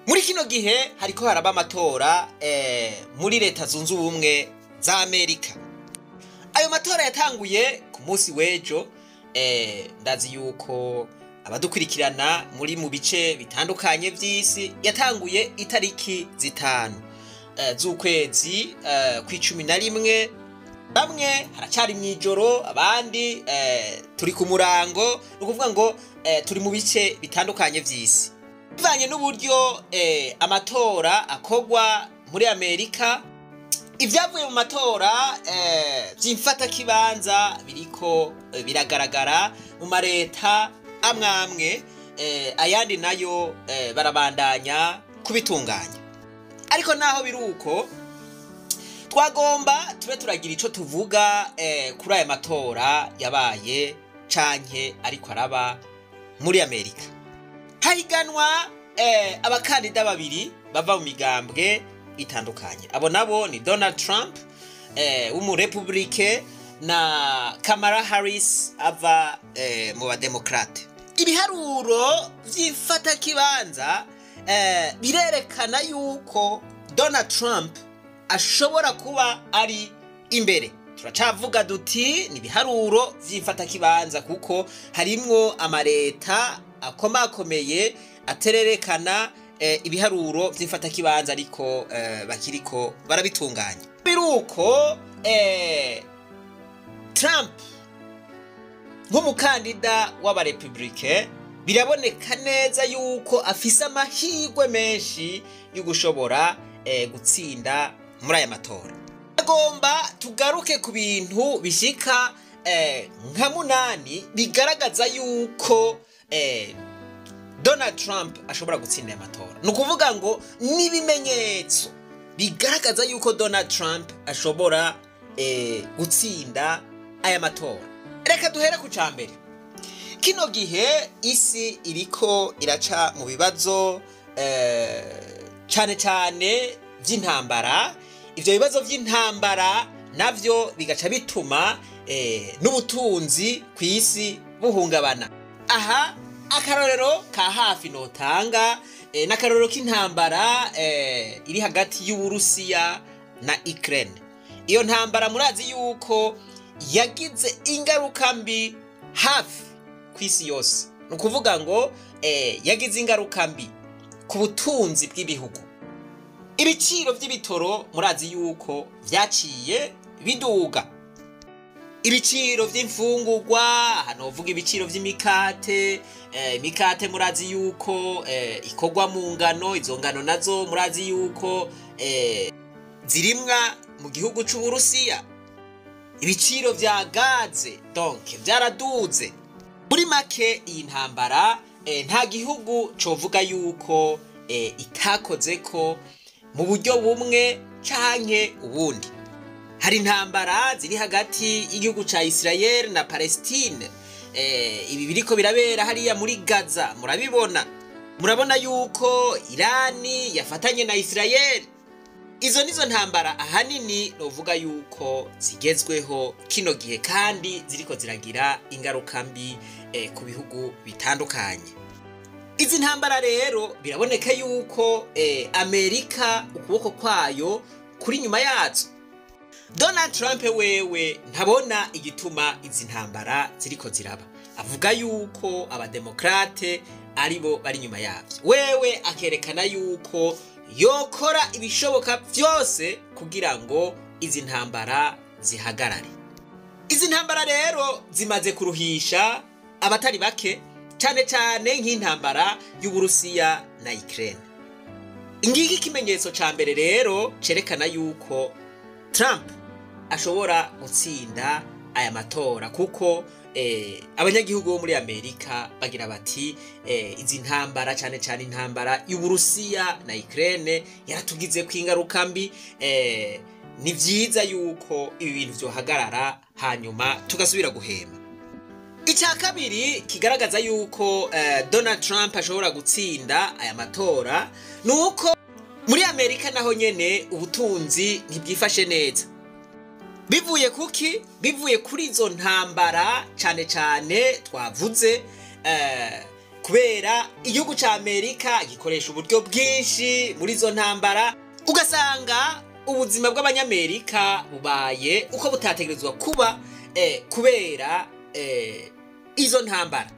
Muri kino gihe hariko haraba amatora muri leta zunze ubumwe za Amerika. Ayo matora yatanguye ku munsi w'ejo, ndazi yuko abadukurikirana muri mu bice bitandukanye vy'isi yatanguye itariki 5 z'ukwezi kwa11. Bamwe haracari mwijoro, abandi turi ku murango, nukuvuga ngo turi mu bice bitandukanye vy'isi. Bivanye n'uburyo amatora akogwa muri Amerika, ivyavuye mu matora vy'imfata kibanza biriko biragaragara mu mareta amwamwe, ayandi nayo barabandanya kubitunganya. Ariko naho biruko, twagomba tube turagira ico tuvuga kuri aya matora yabaye canke ariko araba muri Amerika. Hahiganwa abakandida babiri bava mu migambwe itandukanye. Abo nabo ni Donald Trump w'umurepublike na Kamala Harris ava mu bademokrate. Ibiharuro vy'ifata kibanza birerekana yuko Donald Trump ashobora kuba ari imbere. Turacavuga duti ni biharuro vy'ifata kibanza kuko harimwo amareta akomakomeye atererekana ibiharuro vy'ifata kibanza ariko bakiriko barabitunganya. Biruko Trump nk'umukandida w'abarepublike biraboneka neza yuko afise amahirwe menshi yo gushobora gutsinda muri aya matora. Agomba tugaruke ku bintu bishika nka 8 bigaragaza yuko Donald Trump ashobora gutsinda aya matora. Nukuvuga ngo nibimenyetso bigaragaza yuko Donald Trump ashobora gutsinda aya matora. Reka duhere ku cambere. Kino gihe isi iriko iraca mu bibazo cane vy'intambara. Ivyo bibazo vy'intambara navyo bigaca bituma n'ubutunzi kw'isi buhungabana. Aha akarorero ka hafi notanga n'akarorero k'intambara iri hagati y'Uburusiya na Ukraine. Iyo ntambara murazi yuko yagize ingaruka mbi hafi kw'isi yose. Nukuvuga ngo yagize ingaruka mbi ku butunzi bw'ibihugu. Ibiciro vy'ibitoro murazi yuko vyaciye biduga. Ibiciro vy'imfungurwa, hanovuga ibiciro vy'imikate, imikate murazi yuko ikogwa mu ngano, izo ngano nazo murazi yuko zirimwa mu gihugu c'Uburusiya. Ibiciro vya gaze donc vyaraduze. Muri make iyi ntambara nta gihugu covuga yuko itakozeko mu buryo bumwe canke ubundi. Hari intambara ziri hagati y'igihugu ca Israel na Palestine. Ibi biriko birabera hariya muri Gaza, murabibona. Murabona yuko Irani yafatanye na Israel. Izo nizo ntambara ahanini novuga yuko zigezweho kino gihe kandi ziriko ziragira ingaruka mbi ku bihugu bitandukanye. Izi ntambara rero biraboneka yuko Amerika ukuboko kwayo kuri nyuma yazo. Donald Trump wewe ntabona igituma izi ntambara ziriko ziraba. Avuga yuko abademokrate aribo bari nyuma yavyo. Wewe akerekana yuko yokora ibishoboka vyose kugira ngo izi ntambara zihagarare. Izi ntambara rero zimaze kuruhisha abatari bake, cane nk'intambara y'Uburusiya na Ukraine. Ingiki kimenyetso ca mbere rero cerekana yuko Trump ashobora gutsinda aya matora kuko abanyagihugu bo muri Amerika bagira bati izi ntambara cane intambara y'Uburusiya na Ukraine yaratugize kwingaruka mbi, ni vyiza yuko ibi bintu vyohagarara hanyuma tugasubira guhema. Icya kabiri kigaragaza yuko Donald Trump ashobora gutsinda aya matora nuko muri Amerika naho nyene ubutunzi ntibwifashe neza. Bivuye kuki? Bivuye kuri izo ntambara cane twavuze kubera igihugu ca Amerika gikoresha uburyo bwinshi muri zo ntambara, ugasanga ubuzima bw'abanyamerika bubaye uko butategerezwa kuba kubera izo ntambara.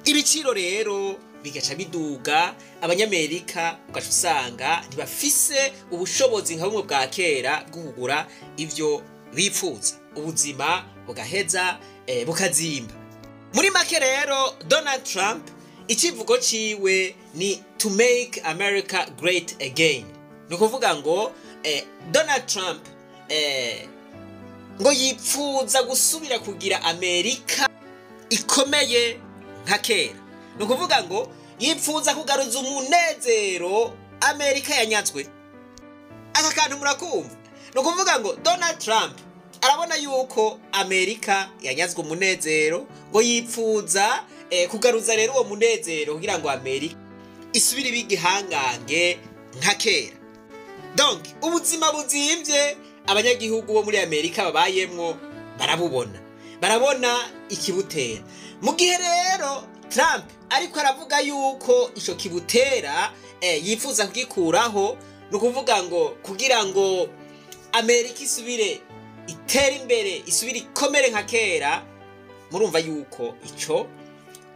Ibiciro rero bigaca biduga, abanyamerika ugaca usanga ntibafise ubushobozi nka bumwe bwa kera bwo kugura ivyo bipfuza, ubuzima bugaheza bukazimba. Muri make rero Donald Trump ikivugo ciwe ni to make America great again. Ni kuvuga ngo Donald Trump ngo yipfuza gusubira kugira Amerika ikomeye nka kera. Ni kuvuga ngo yipfuza kugaruza umunezero Amerika yanyazwe. Aka kantu murakumva? Ni kuvuga ngo Donald Trump arabona yuko Amerika yanyazwe umunezero, ngo yipfuza kugaruza rero uwo munezero kugira ngo Amerika isubire ibigihangange nka kera. Donc ubuzima buzimvye abanyagihugu bo muri Amerika babayemwo barabona ikibutera. Mu gihe rero Trump ariko aravuga yuko ico kibutera yifuza kugikuraho, no kuvuga ngo kugira ngo Amerika isubire itera imbere, isubire ikomere nka kera, murumva yuko ico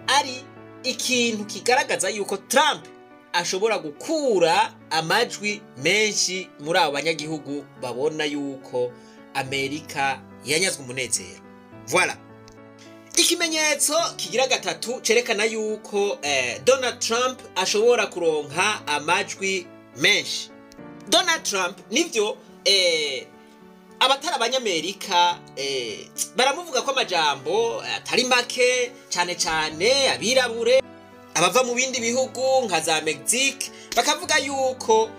ari ikintu kigaragaza yuko Trump ashobora gukura amajwi menshi muri abo banyagihugu babona yuko Amerika yanyazwe umunezero. Voilà. Ikimenyetso kigira gatatu cerekana yuko Donald Trump ashobora kuronka amajwi menshi. Donald Trump nivyo abatari abanyamerika baramuvuga ko amajambo atari make, cyane cyane abirabure abava mu bindi bihugu nka za Mexique, bakavuga yuko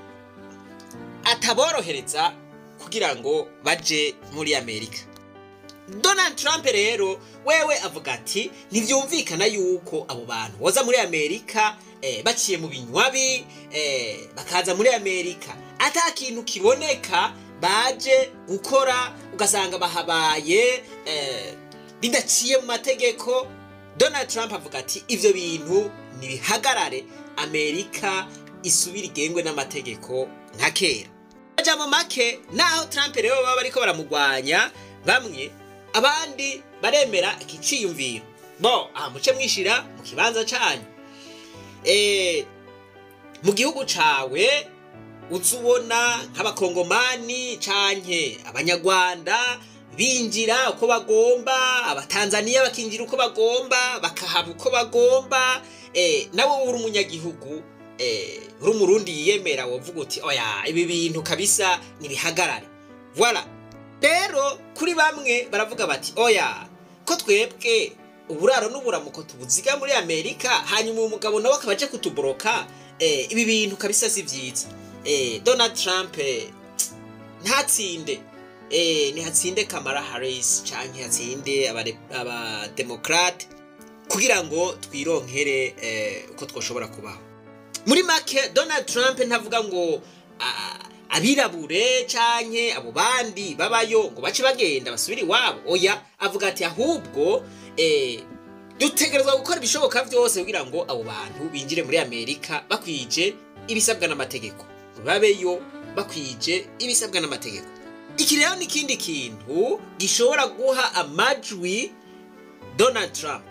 ataborohereza kugira ngo baje muri Amerika. Donald Trump rero wewe avuga ati ntivyumvikana yuko abo bantu boza muri Amerika baciye mu binywabi bakaza muri Amerika ata kintu kiboneka baje gukora, ugasanga bahabaye bidaciye mu mategeko. Donald Trump avuga ati ivyo bintu nibihagarare, Amerika isubira igengwe n'amategeko nka kera. Ajambo make naho Trump rero baba bariko baramugwanya, bamwe abandi baremera ikiciyumviro. Aha muce mwishira mu kibanza canyu. Mu gihugu cawe uzubona nk'abakongomani canke abanyarwanda binjira uko bagomba, abatanzania bakinjira uko bagomba, bakahaba uko bagomba, nawe uri umunyagihugu uri umurundi yiyemera wovuga uti oya ibi bintu kabisa nibihagarare. Voilà. Rero kuri bamwe baravuga bati oya ko twebwe uburaro n'uburamuko tubuziga muri Amerika, hanyuma umugabo nawe akabaje kutuboroka, ibi bintu kabisa si vyiza. Donald Trump ntatsinde, ntihatsinde Kamala Harris canke hatsinde aba Democrat kugira ngo twironkere uko twoshobora kubaho. Muri make Donald Trump ntavuga ngo abirabure canke abo bandi babayo ngo bace bagenda basubira iwabo, oya avuga ati ahubwo dutegerezwa gukora ibishoboka vyose kugira ngo abo bantu binjire muri Amerika bakwije ibisabwa n'amategeko, babeyo bakwije ibisabwa n'amategeko. Iki rero ni kindi kintu gishobora guha amajwi Donald Trump.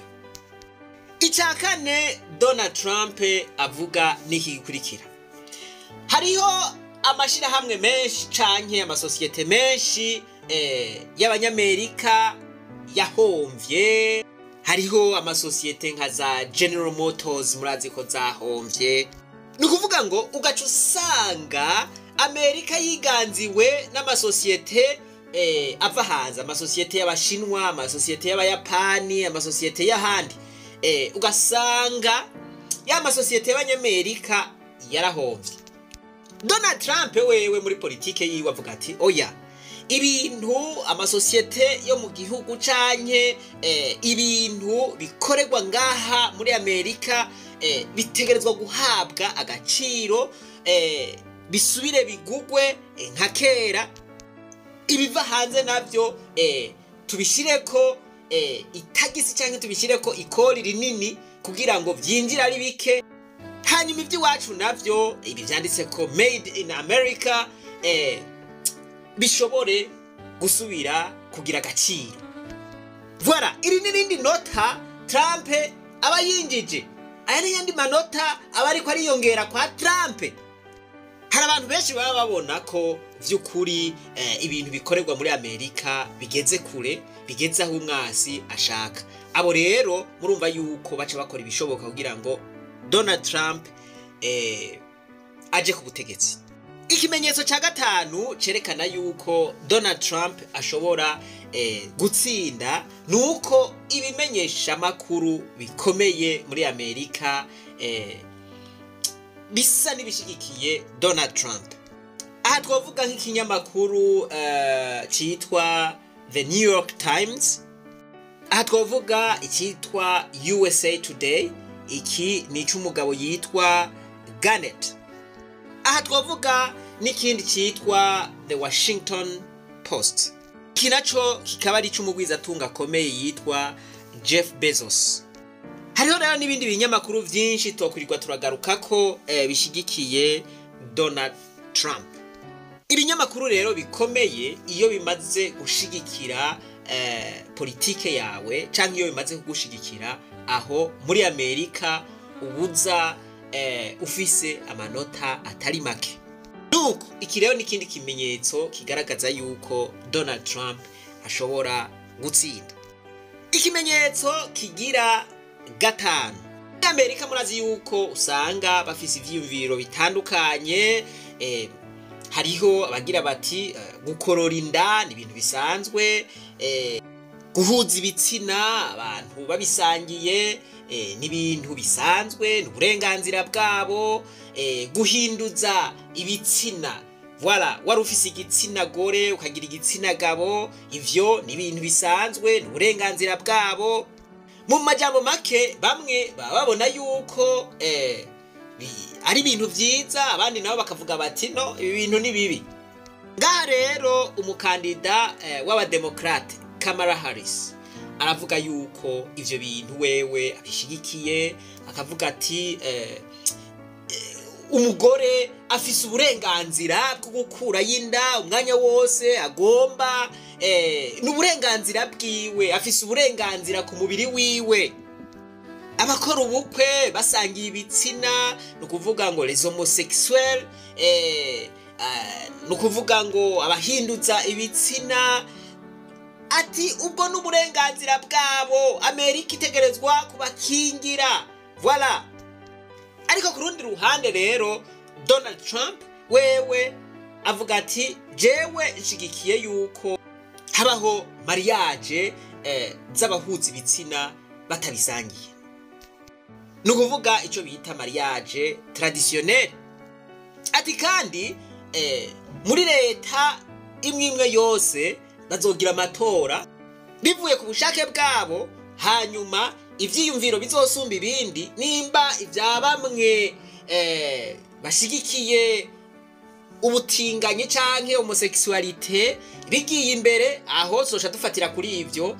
Icakane Donald Trump avuga nikikurikira: hariho amashirahamwe menshi canke amasosiyete menshi y'abanyamerika yahomvye. Hariho amasosiyete nka za General Motors murazi ko zahomvye. Ni kuvuga ngo ugaca usanga Amerika yiganziwe n'amasosiyete ava hanze, amasosiyete y'abashinwa, amasosiyete y'abayapani, amasosiyete y'ahandi. Ugasanga ya masosiyete y'abanyamerika yarahomvye. Donald Trump wewe muri politike yiwe avuga ati oya ibintu amasosiyete yo mu gihugu canke ibintu bikorerwa ngaha muri Amerika bitegerezwa guhabwa agaciro, bisubire bigugwe nka kera. Ibiva hanze navyo tubishireko itagisi canke tubishireko ikori rinini kugira ngo vyinjira ari bike, hanyuma ivy'iwacu navyo ibi vyanditse ko made in America bishobore gusubira kugira agaciro. Voilà, iri n'irindi nota Trump aba yinjije. Aya n'iyandi manota aba ariko ariyongera kwa Trump. Hari abantu benshi baba babona ko vy'ukuri ibintu bikorerwa muri Amerika bigeze kure, bigeze aho umwasi ashaka. Abo rero murumva yuko baca bakora ibishoboka kugira ngo Donald Trump aje ku butegetsi. Ikimenyetso ca gatanu cerekana yuko Donald Trump ashobora gutsinda nuko ibimenyesha makuru bikomeye muri Amerika bisa nibishigikiye Donald Trump. Aha twavuga nk'ikinyamakuru citwa The New York Times, aha twavuga icitwa USA Today, iki ni cy'umugabo yitwa Garnett. Aha twavuga n'ikindi citwa The Washington Post, iki naco kikaba ari cy'umugwizatunga akomeye yitwa Jeff Bezos. Hariho rero n'ibindi binyamakuru vyinshi tokwirirwa turagaruka ko bishigikiye Donald Trump. Ibinyamakuru rero bikomeye iyo bimaze gushigikira politike yawe canke iyo bimaze kugushigikira, aho muri Amerika ubuza ufise amanota atari make. Nuko iki rero n'ikindi kimenyetso kigaragaza yuko Donald Trump ashobora gutsinda. Ikimenyetso kigira gatanu. Amerika murazi yuko usanga bafise ivyiyumviro bitandukanye, hariho abagira bati gukorora inda ni ibintu bisanzwe, guhuza ibitsina abantu babisangiye ni ibintu bisanzwe, n'uburenganzira bwabo, guhinduza ibitsina. Voilà, wari ufise igitsina gore ukagira igitsina gabo, ivyo ni ibintu bisanzwe, n'uburenganzira bwabo. Mu majambo make bamwe babona yuko ari ibintu vyiza, abandi nabo bakavuga bati no, ibi bintu ni bibi. Ngaha rero umukandida w'abademokrate Kamala Harris aravuga yuko ivyo bintu wewe abishigikiye, akavuga ati umugore afise uburenganzira bwo gukura y'inda umwanya wose agomba, n'uburenganzira bwiwe, afise uburenganzira ku mubiri wiwe. Abakora ubukwe basangiye ibitsina, nukuvuga ngo les homosexuels, nukuvuga ngo abahinduza ibitsina, ati ubwo n'uburenganzira bwabo, Amerika itegerezwa kubakingira. Voilà. Ariko ku rundi ruhande rero Donald Trump wewe avuga ati jewe nshigikiye yuko habaho mariage z'abahuza ibitsina batabisangiye. Nukuvuga ico bita mariage traditionnel. Ati kandi muri leta imwe yose bazogira amatora bivuye ku bushake bwabo, hanyuma ivyiyumviro bizosumba ibindi nimba ivya bamwe bashigikiye ubutinganyi canke homosexualité bigiye imbere, aho zoca dufatira kuri ivyo,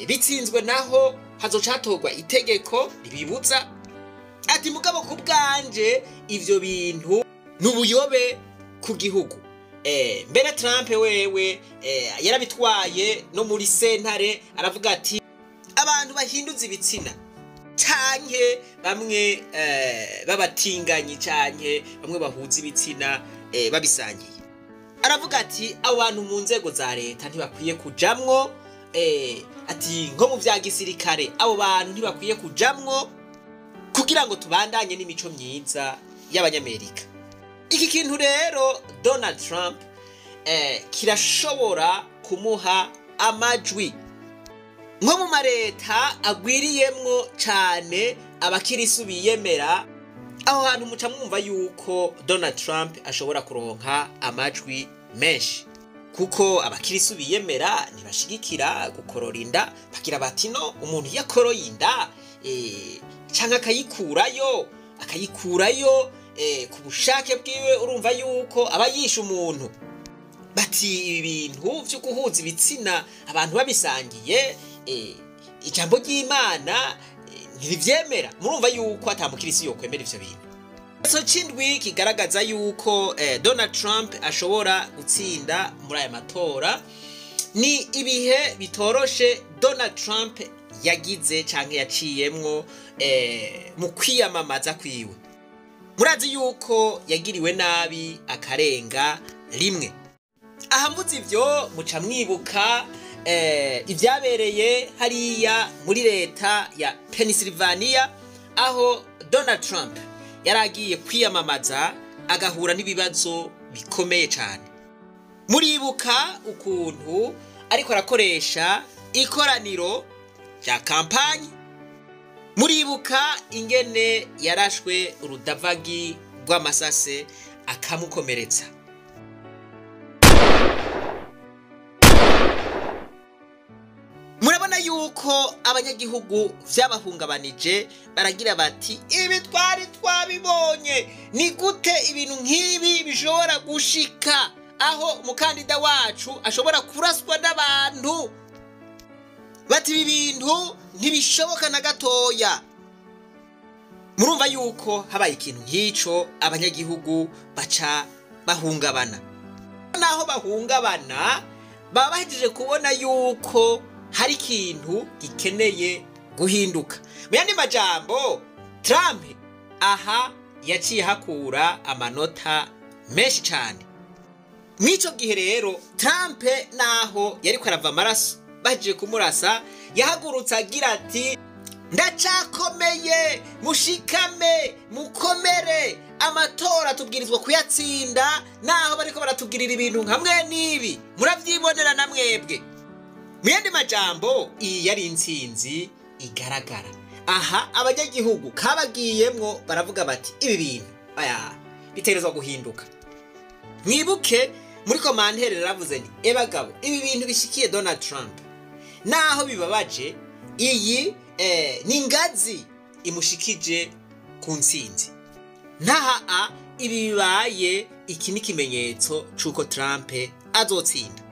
bitsinzwe naho hazocatorwa itegeko ribibuza. Ati mugabo ku bwanje ivyo bintu n'ubuyobe ku gihugu. Mbere Trump wewe yarabitwaye no muri sentare, aravuga ati abantu bahinduza ibitsina canke bamwe babatinganyi canke bamwe bahuza ibitsina babisangiye, aravuga ati abo bantu mu nzego za leta ntibakwiye kujamwo, ati nko mu vya gisirikare abo bantu ntibakwiye kujamwo kugira ngo tubandanye n'imico myiza y'abanyamerika. Iki kintu rero Donald Trump kirashobora kumuha amajwi. Nko mu mareta agwiriyemwo cane abakirisu biyemera, aho hantu muca mwumva yuko Donald Trump ashobora kuronka amajwi menshi, kuko abakirisu biyemera ntibashigikira gukorora inda, bagira bati no, umuntu yakoroye inda canke akayikurayo ku bushake bwiwe, urumva yuko aba yishe umuntu. Bati ibintu vyo guhuza ibitsina abantu babisangiye, ijambo ry'Imana ntivyemera. Murumva yuko atamukirisi yokwemera ivyo bintu. So cindwi kigaragaza yuko Donald Trump ashobora gutsinda muri aya matora ni ibihe bitoroshe Donald Trump yagize canke yaciyemwo mu kwiyamamaza kwiwe. Murazi yuko yagiriwe nabi akarenga rimwe. Aha mvuze ivyo muca mwibuka ivyabereye hariya muri leta ya Pennsylvania aho Donald Trump yaragiye kwiyamamaza agahura n'ibibazo bikomeye cyane. Muribuka ukuntu ariko arakoresha ikoraniro rya kampanye. Muribuka ingene yarashwe urudavagi rw'amasase akamukomeretsa. Murabona yuko abanyagihugu vyabahungabanije baragira bati ibi twari twabibonye, ni gute ibintu nk'ibi bishobora gushika aho umukandida wacu ashobora kuraswa n'abantu. Bati ibi bintu ntibishoboka na gatoya. Murumva yuko habaye ikintu nk'ico abanyagihugu baca bahungabana. Naho bahungabana baba bahejeje kubona yuko hari ikintu gikeneye guhinduka. Muyandi majambo, Trump aha yaciye hakura amanota menshi cyane. Mwico gihe rero Trump naho yariko arava amaraso baje kumurasa yahagurutse agira ati ndacakomeye, mushikame, mukomere, amatora tubwirizwa kuyatsinda naho bariko baratubwirira ibintu hamwe n'ibi muravyibonera na mwebwe. Muyandi majambo iyi yari intsinzi igaragara. Aha abanyagihugu kabagiyemwo baravuga bati ibi bintu biterezwa guhinduka. Mwibuke muri komantere ravuze ni ebagabo ibi bintu bishikiye Donald Trump naho bibabaje, iyi ni ngazi imushikije ku ntsinzi. Ntaha ibi bibaye iki ni kimenyetso c'uko Trump azotsinda.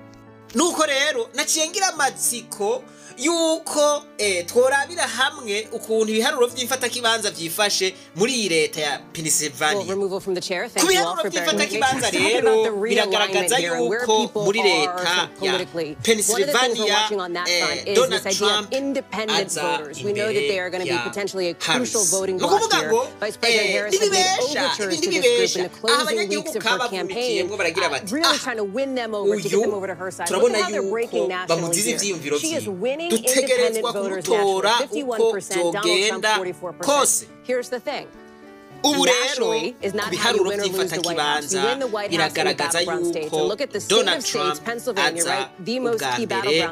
Nuko rero naciye ngira amatsiko yuko tworabira hamwe ukuntu ibiharuro vy'imfata kibanza vyifashe muri iyi leta ya Pennsylvania. Ku biharuro vy'imfata kibanza rero biragaragaza yuko muri leta ya Pennsylvania Donald Trump aza imbere ya Harris. Nukuvuga ngo ntibibesha aho abanyagihugu kabavumikiyemwo baragira bati turabona yuko bamuzize ivyiyumviro vyiwe, dutegerezwa kumutora uko vyogenda kose. Ubu rero ku biharuro vy'imfatakibanza biragaragaza yuko Donald Trump aza ubwa mbere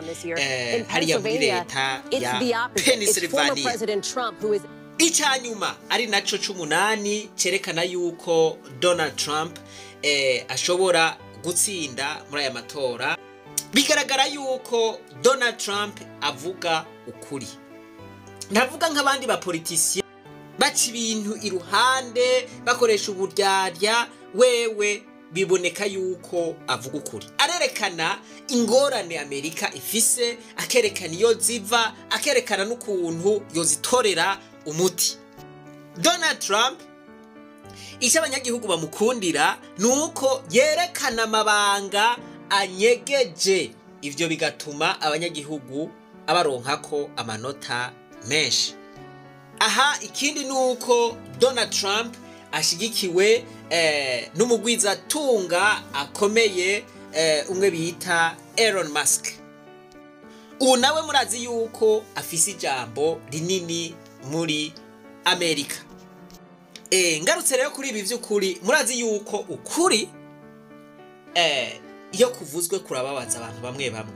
hariya muri leta ya Pennsylvania. Icanyuma ari naco c'umunani cerekana yuko Donald Trump ashobora gutsinda muri aya matora. Bigaragara yuko Donald Trump avuga ukuri. Ntavuga nk'abandi ba politiciens baca ibintu iruhande bakoresha uburyarya. Wewe biboneka yuko avuga ukuri. Arerekana ingorane Amerika ifise, akerekana iyo ziva, akerekana n'ukuntu yozitorera umuti. Donald Trump icyo abanyagihugu bamukundira nuko yerekana amabanga anyegeje. Ivyo bigatuma abanyagihugu abaronkako amanota menshi. Aha ikindi nuko Donald Trump ashigikiwe n'umugwiza tunga akomeye umwe bita Elon Musk. Ubu nawe murazi yuko afise ijambo rinini muri Amerika. Ngarutse rero kuri ibi vy'ukuri, murazi yuko ukuri iyo kuvuzwe kurababaza abantu bamwe bamwe,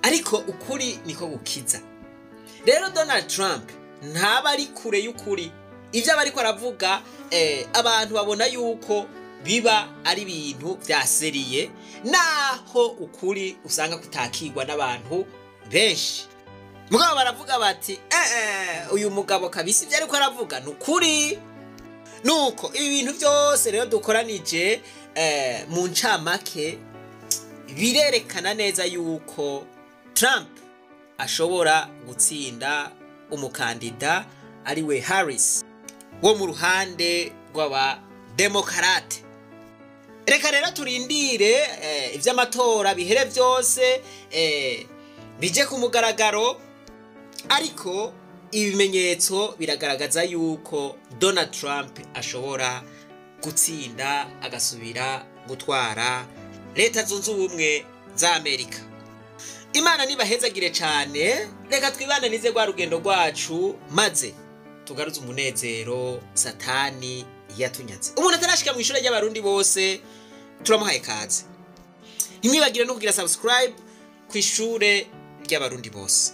ariko ukuri niko gukiza. Rero Donald Trump ntaba ari kure y'ukuri. Ivyo aba ariko aravuga abantu babona yuko biba ari ibintu vyaseriye, naho ukuri usanga kutakirwa n'abantu benshi. Mugabo baravuga bati uyu mugabo kabisa ivyo ariko aravuga n'ukuri. Nuko ibi bintu byose rero dukoranije mu ncamake birerekana neza yuko Trump ashobora gutsinda umukandida ariwe Harris wo mu ruhande rw'aba demokarate. Reka rero turindire ivy'amatora bihere vyose bije ku mugaragaro, ariko ibimenyetso biragaragaza yuko Donald Trump ashobora gutsinda agasubira gutwara Leta Zunze Ubumwe za Amerika. Imana nibahezagire cyane, reka twibananize rwa rugendo rwacu maze tugaruze umunezero Satani yatunyaze. Umuntu atarashika mu ishuri ry'abarundi bose turamuhaye kaze. Ntimwibagire no kugira subscribe ku ishure ry'abarundi bose.